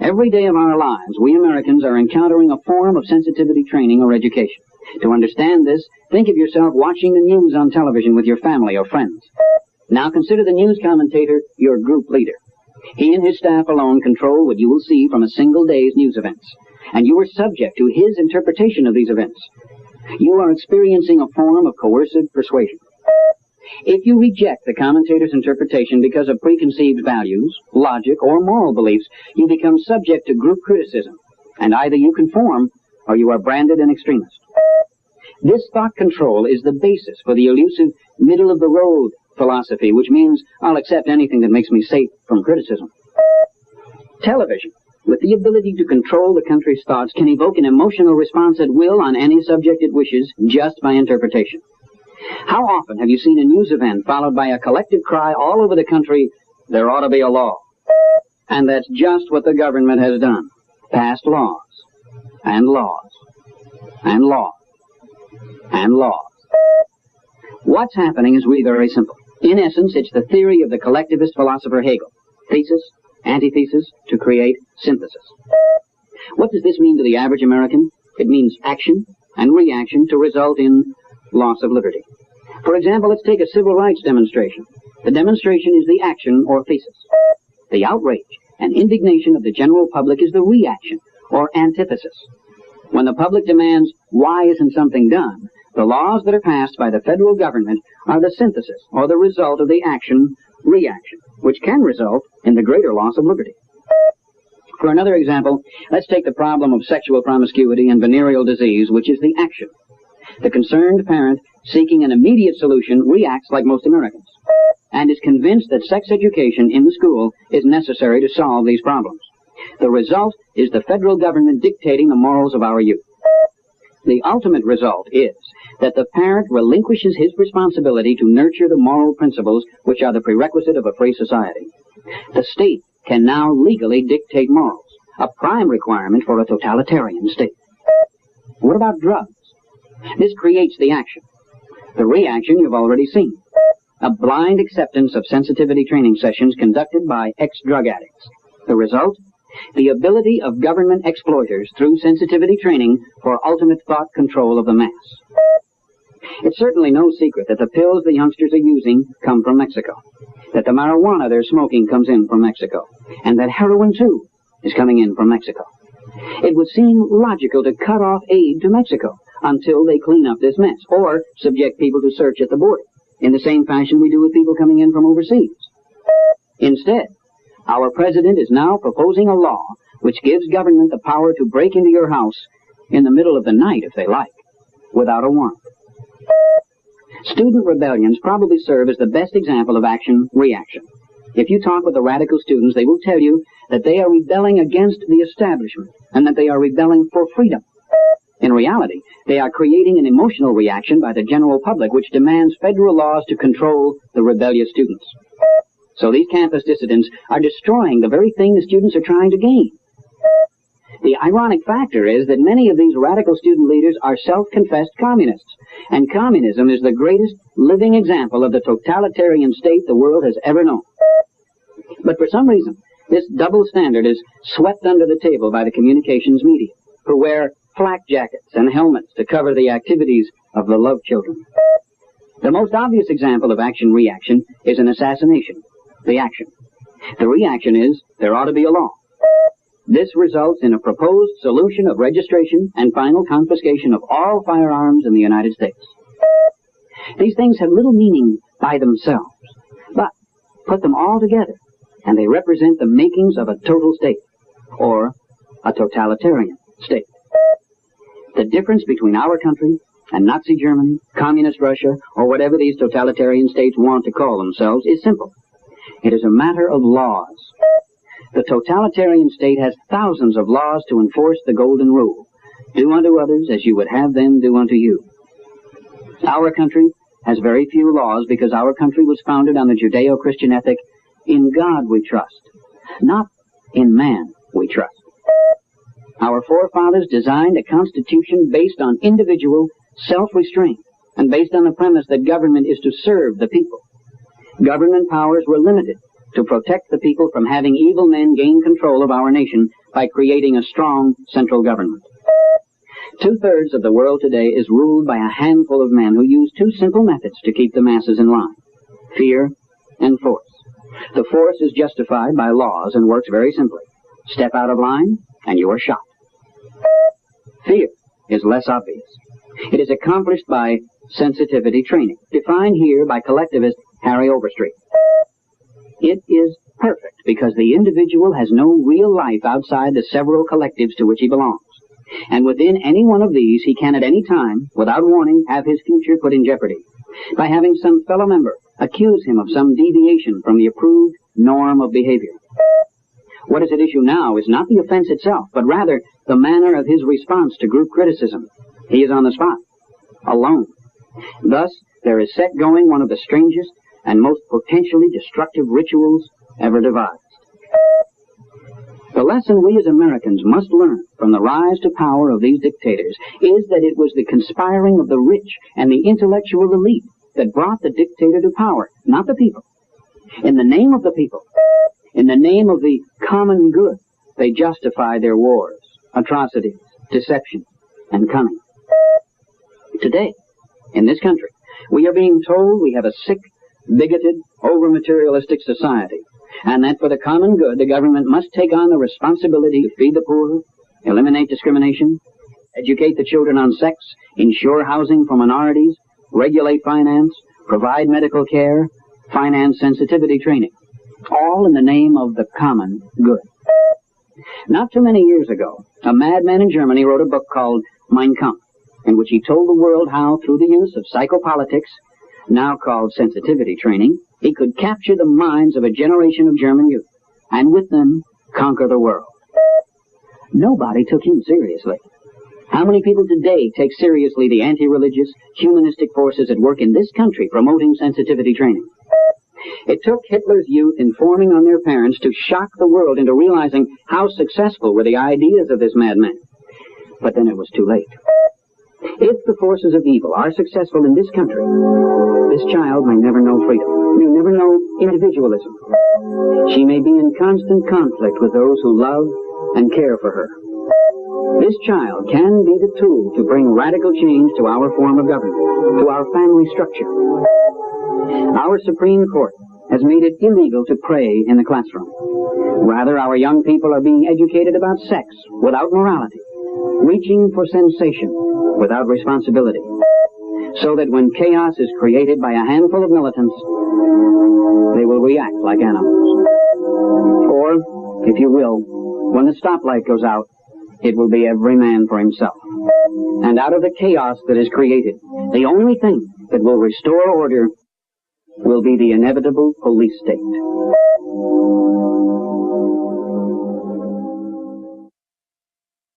Every day of our lives, we Americans are encountering a form of sensitivity training or education. To understand this, think of yourself watching the news on television with your family or friends. Now consider the news commentator your group leader. He and his staff alone control what you will see from a single day's news events, and you are subject to his interpretation of these events. You are experiencing a form of coercive persuasion. If you reject the commentator's interpretation because of preconceived values, logic, or moral beliefs, you become subject to group criticism, and either you conform or you are branded an extremist. This thought control is the basis for the elusive middle-of-the-road philosophy, which means I'll accept anything that makes me safe from criticism. Television, with the ability to control the country's thoughts, can evoke an emotional response at will on any subject it wishes just by interpretation. How often have you seen a news event followed by a collective cry all over the country, there ought to be a law? And that's just what the government has done. Passed laws, and laws, and laws, and laws. What's happening is really very simple. In essence, it's the theory of the collectivist philosopher Hegel. Thesis, antithesis, to create synthesis. What does this mean to the average American? It means action and reaction to result in loss of liberty. For example, let's take a civil rights demonstration. The demonstration is the action or thesis. The outrage and indignation of the general public is the reaction or antithesis. When the public demands, why isn't something done, the laws that are passed by the federal government are the synthesis or the result of the action-reaction, which can result in the greater loss of liberty. For another example, let's take the problem of sexual promiscuity and venereal disease, which is the action. The concerned parent seeking an immediate solution reacts like most Americans and is convinced that sex education in the school is necessary to solve these problems. The result is the federal government dictating the morals of our youth. The ultimate result is that the parent relinquishes his responsibility to nurture the moral principles which are the prerequisite of a free society. The state can now legally dictate morals, a prime requirement for a totalitarian state. What about drugs? This creates the action. The reaction you've already seen. A blind acceptance of sensitivity training sessions conducted by ex-drug addicts. The result? The ability of government exploiters through sensitivity training for ultimate thought control of the mass. It's certainly no secret that the pills the youngsters are using come from Mexico, that the marijuana they're smoking comes in from Mexico, and that heroin, too, is coming in from Mexico. It would seem logical to cut off aid to Mexico until they clean up this mess, or subject people to search at the border, in the same fashion we do with people coming in from overseas. Instead, our president is now proposing a law which gives government the power to break into your house in the middle of the night, if they like, without a warrant. Student rebellions probably serve as the best example of action-reaction. If you talk with the radical students, they will tell you that they are rebelling against the establishment and that they are rebelling for freedom. In reality, they are creating an emotional reaction by the general public which demands federal laws to control the rebellious students. So these campus dissidents are destroying the very thing the students are trying to gain. The ironic factor is that many of these radical student leaders are self-confessed communists, and communism is the greatest living example of the totalitarian state the world has ever known. But for some reason, this double standard is swept under the table by the communications media, who wear flak jackets and helmets to cover the activities of the love children. The most obvious example of action-reaction is an assassination, the action. The reaction is, there ought to be a law. This results in a proposed solution of registration and final confiscation of all firearms in the United States. These things have little meaning by themselves, but put them all together, and they represent the makings of a total state, or a totalitarian state. The difference between our country and Nazi Germany, Communist Russia, or whatever these totalitarian states want to call themselves is simple. It is a matter of laws. The totalitarian state has thousands of laws to enforce the golden rule. Do unto others as you would have them do unto you. Our country has very few laws because our country was founded on the Judeo-Christian ethic, in God we trust, not in man we trust. Our forefathers designed a constitution based on individual self-restraint and based on the premise that government is to serve the people. Government powers were limited to protect the people from having evil men gain control of our nation by creating a strong central government. 2/3 of the world today is ruled by a handful of men who use two simple methods to keep the masses in line: fear and force. The force is justified by laws and works very simply. Step out of line and you are shot. Fear is less obvious. It is accomplished by sensitivity training, defined here by collectivist Harry Overstreet. It is perfect because the individual has no real life outside the several collectives to which he belongs. And within any one of these, he can at any time, without warning, have his future put in jeopardy by having some fellow member accuse him of some deviation from the approved norm of behavior. What is at issue now is not the offense itself, but rather the manner of his response to group criticism. He is on the spot, alone. Thus, there is set going one of the strangest and most potentially destructive rituals ever devised. The lesson we as Americans must learn from the rise to power of these dictators is that it was the conspiring of the rich and the intellectual elite that brought the dictator to power, not the people. In the name of the people, in the name of the common good, they justify their wars, atrocities, deception, and cunning. Today, in this country, we are being told we have a sick, bigoted, over-materialistic society, and that for the common good, the government must take on the responsibility to feed the poor, eliminate discrimination, educate the children on sex, ensure housing for minorities, regulate finance, provide medical care, finance sensitivity training, all in the name of the common good. Not too many years ago, a madman in Germany wrote a book called Mein Kampf, in which he told the world how, through the use of psychopolitics, now called sensitivity training, he could capture the minds of a generation of German youth, and with them, conquer the world. Nobody took him seriously. How many people today take seriously the anti-religious, humanistic forces at work in this country promoting sensitivity training? It took Hitler's youth informing on their parents to shock the world into realizing how successful were the ideas of this madman. But then it was too late. If the forces of evil are successful in this country, this child may never know freedom, may never know individualism. She may be in constant conflict with those who love and care for her. This child can be the tool to bring radical change to our form of government, to our family structure. Our Supreme Court has made it illegal to pray in the classroom. Rather, our young people are being educated about sex without morality, reaching for sensation without responsibility, so that when chaos is created by a handful of militants, they will react like animals. Or, if you will, when the stoplight goes out, it will be every man for himself. And out of the chaos that is created, the only thing that will restore order will be the inevitable police state.